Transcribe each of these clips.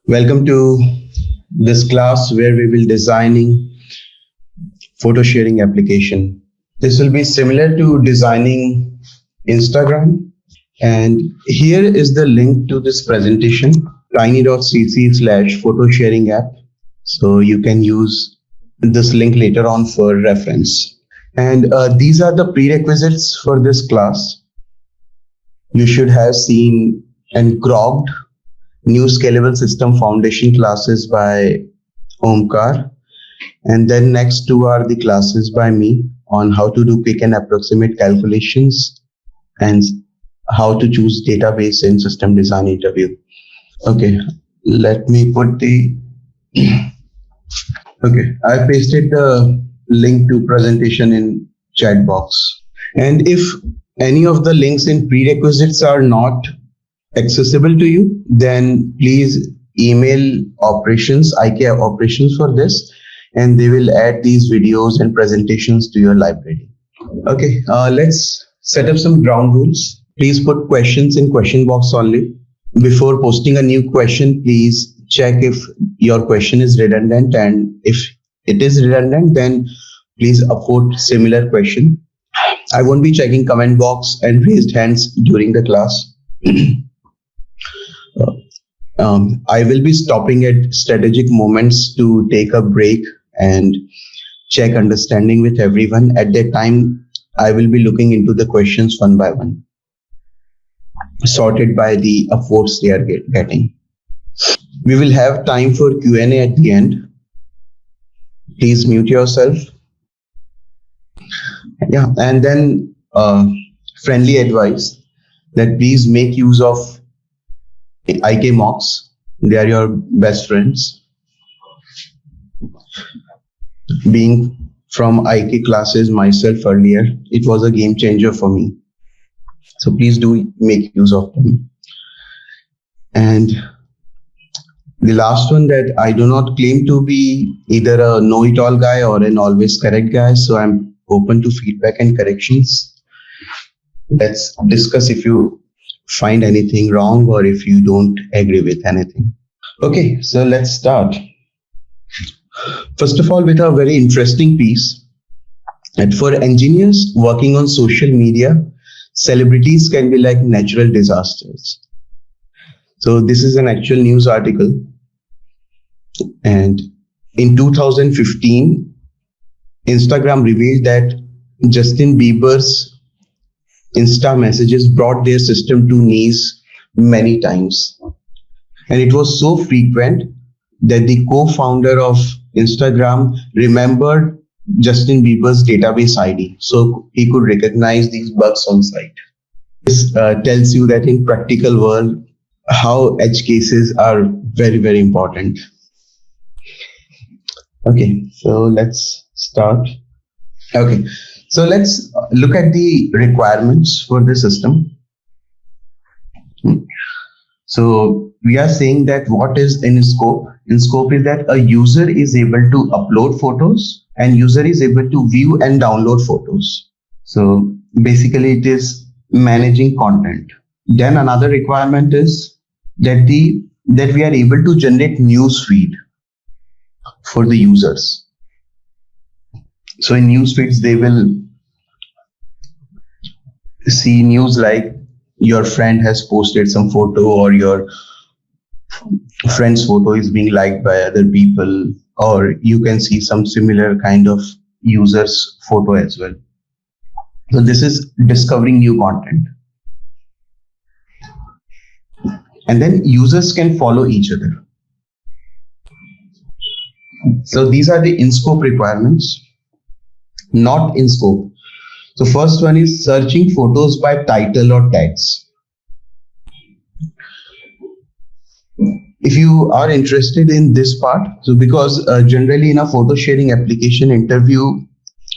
Welcome to this class where we will designing photo sharing application. This will be similar to designing Instagram. And here is the link to this presentation, tiny.cc/photo sharing app. So you can use this link later on for reference. And these are the prerequisites for this class. You should have seen and grokked new scalable system foundation classes by Omkar. And then next two are the classes by me on how to do quick and approximate calculations and how to choose database in system design interview. Okay, let me put the, okay, I pasted the link to presentation in chat box. And if any of the links in prerequisites are not accessible to you, then please email operations, IK operations for this, and they will add these videos and presentations to your library. Okay, let's set up some ground rules. Please put questions in question box only. Before posting a new question, please check if your question is redundant, and if it is redundant, then please upvote similar question. I won't be checking comment box and raised hands during the class. I will be stopping at strategic moments to take a break and check understanding with everyone. At that time, I will be looking into the questions one by one, sorted by the upvotes they are getting. We will have time for Q&A at the end. Please mute yourself. Yeah, and then friendly advice that please make use of IK mocks. They are your best friends. Being from IK classes myself earlier, it was a game changer for me. So please do make use of them. And the last one, that I do not claim to be either a know-it-all guy or an always correct guy. So I'm open to feedback and corrections. Let's discuss if you find anything wrong or if you don't agree with anything. Okay, so let's start. First of all, with a very interesting piece. And for engineers working on social media, celebrities can be like natural disasters. So this is an actual news article. And in 2015, Instagram revealed that Justin Bieber's Insta messages brought their system to knees many times. And it was so frequent that the co-founder of Instagram remembered Justin Bieber's database ID, so he could recognize these bugs on site. This tells you that in practical world, how edge cases are very, very important. Okay, so let's start. Okay, so let's look at the requirements for the system. So we are saying that what is in scope? In scope is that a user is able to upload photos and user is able to view and download photos. So basically it is managing content. Then another requirement is that we are able to generate news feed for the users. So in news feeds, they will see news like your friend has posted some photo or your friend's photo is being liked by other people, or you can see some similar kind of user's photo as well. So this is discovering new content. And then users can follow each other. So these are the in-scope requirements. Not in scope. So first one is searching photos by title or tags. If you are interested in this part, so because generally in a photo sharing application interview,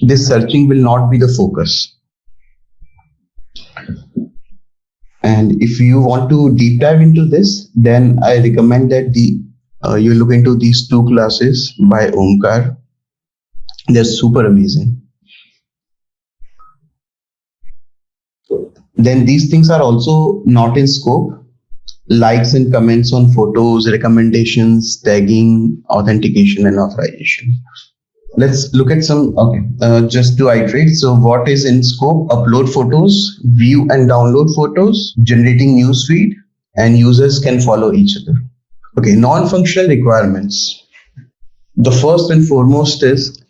this searching will not be the focus. And if you want to deep dive into this, then I recommend that you look into these two classes by Omkar. They're super amazing. Then these things are also not in scope. likes and comments on photos, recommendations, tagging, authentication, and authorization. Let's look at some, okay, just to iterate. So what is in scope? Upload photos, view and download photos, generating news feed, and users can follow each other. Okay, non-functional requirements. The first and foremost is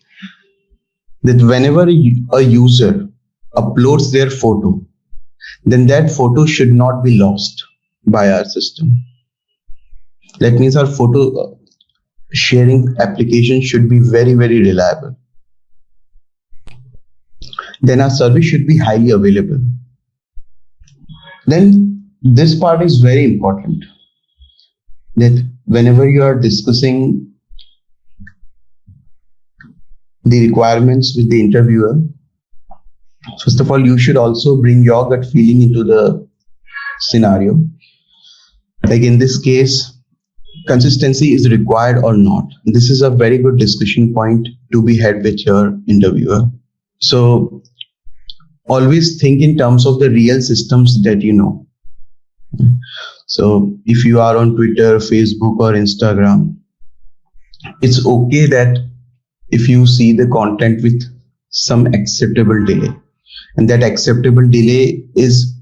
that whenever a user uploads their photo, then that photo should not be lost by our system. That means our photo sharing application should be very, very reliable. Then our service should be highly available. Then this part is very important, that whenever you are discussing the requirements with the interviewer, first of all, you should also bring your gut feeling into the scenario. Like in this case, consistency is required or not. This is a very good discussion point to be had with your interviewer. So always think in terms of the real systems that you know. So if you are on Twitter, Facebook, or Instagram, it's okay that if you see the content with some acceptable delay, and that acceptable delay is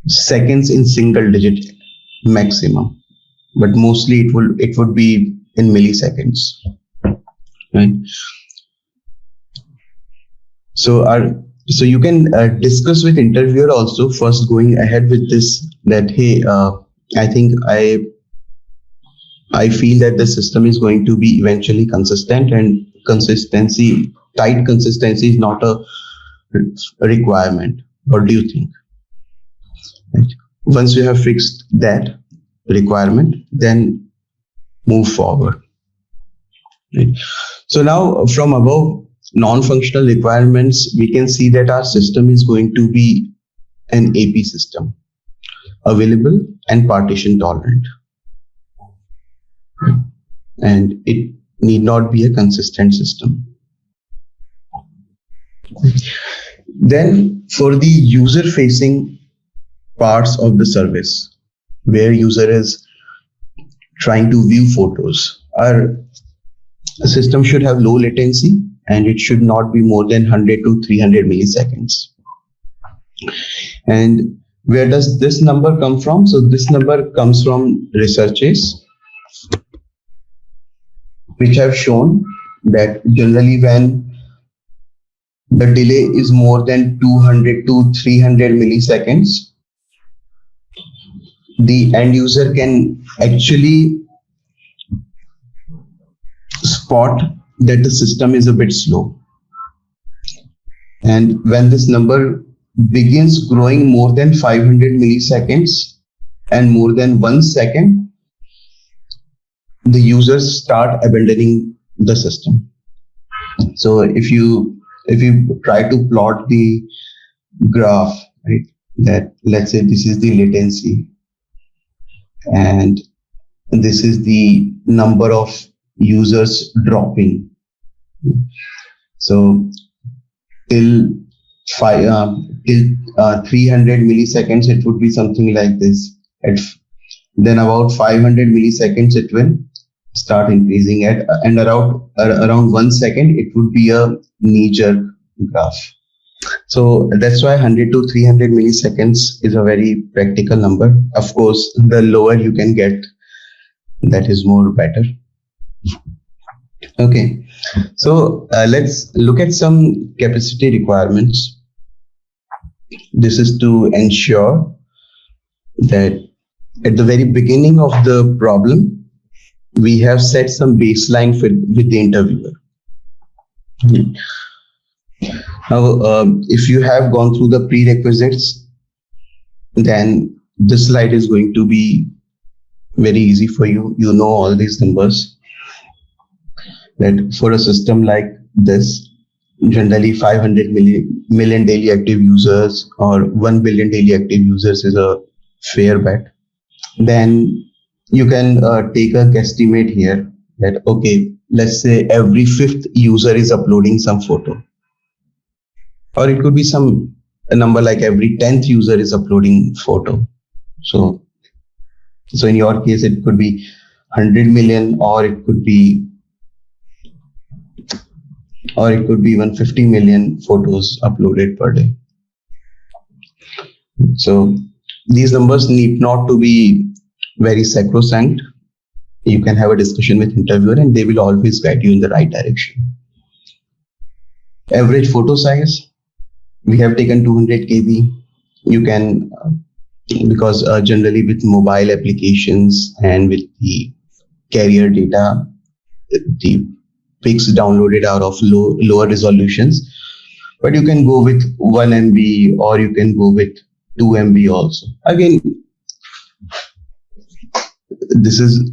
seconds in single digit maximum, but mostly it would be in milliseconds, right? So you can discuss with interviewer also first going ahead with this, that hey, I think I feel that the system is going to be eventually consistent, and tight consistency is not a requirement. What do you think? Right. Once you have fixed that requirement, then move forward. Right. So now from above non-functional requirements, we can see that our system is going to be an AP system, available and partition tolerant. And it need not be a consistent system. Then for the user facing parts of the service, where user is trying to view photos, our system should have low latency and it should not be more than 100 to 300 milliseconds. And where does this number come from? So this number comes from researches which have shown that generally when the delay is more than 200 to 300 milliseconds, the end user can actually spot that the system is a bit slow. And when this number begins growing more than 500 milliseconds and more than 1 second, the users start abandoning the system. So if you try to plot the graph, right, that let's say this is the latency and this is the number of users dropping. So till 300 milliseconds, it would be something like this. Then about 500 milliseconds, it will start increasing and around 1 second, it would be a knee-jerk graph. So that's why 100 to 300 milliseconds is a very practical number. Of course, the lower you can get, that is more better. Okay, so let's look at some capacity requirements. This is to ensure that at the very beginning of the problem, we have set some baseline with the interviewer. Now, if you have gone through the prerequisites, then this slide is going to be very easy for you. You know all these numbers. That for a system like this, generally 500 million daily active users or 1 billion daily active users is a fair bet. Then you can take a guesstimate here that, okay, let's say every 5th user is uploading some photo. Or it could be a number like every 10th user is uploading photo. So in your case, it could be 100 million, or it could be even 50 million photos uploaded per day. So these numbers need not to be very sacrosanct. You can have a discussion with interviewer and they will always guide you in the right direction. Average photo size, we have taken 200 KB. You can, because generally with mobile applications and with the carrier data, the pics downloaded are of lower resolutions, but you can go with 1 MB or you can go with 2 MB also. Again, this is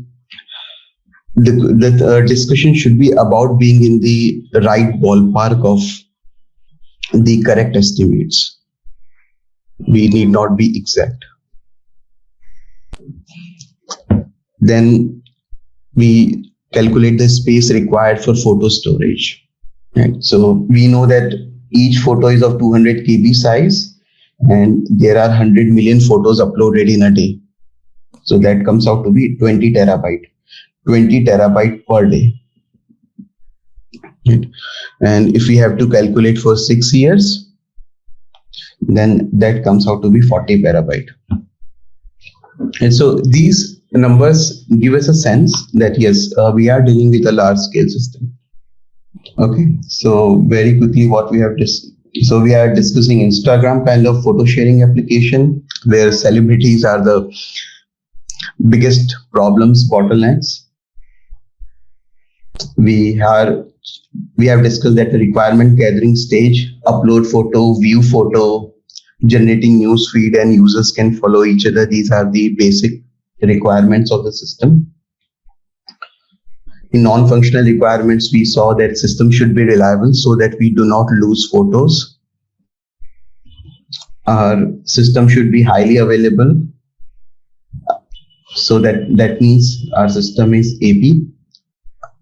the discussion should be about being in the right ballpark of the correct estimates. We need not be exact. Then we calculate the space required for photo storage. Right? So we know that each photo is of 200 KB size and there are 100 million photos uploaded in a day. So that comes out to be 20 terabyte per day. Right? And if we have to calculate for 6 years, then that comes out to be 40 terabyte. And so these numbers give us a sense that yes, we are dealing with a large scale system. Okay, so very quickly what we have so we are discussing Instagram kind of photo sharing application where celebrities are the biggest bottlenecks. We have discussed that the requirement gathering stage, upload photo, view photo, generating news feed, and users can follow each other. These are the basic requirements of the system. In non-functional requirements, we saw that system should be reliable so that we do not lose photos. Our system should be highly available. So that means our system is AP,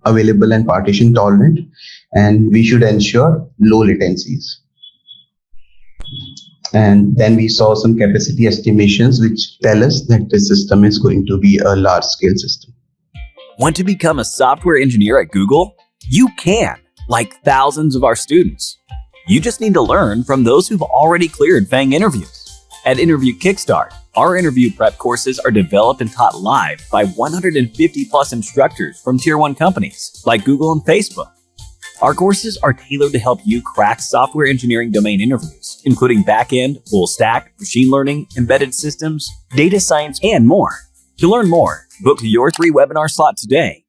available and partition tolerant, and we should ensure low latencies. And then we saw some capacity estimations which tell us that the system is going to be a large scale system. Want to become a software engineer at Google? You can, like thousands of our students. You just need to learn from those who've already cleared FANG interviews. At Interview Kickstart, our interview prep courses are developed and taught live by 150 plus instructors from Tier 1 companies like Google and Facebook. Our courses are tailored to help you crack software engineering domain interviews, including back-end, full stack, machine learning, embedded systems, data science, and more. To learn more, book your 3 webinar slot today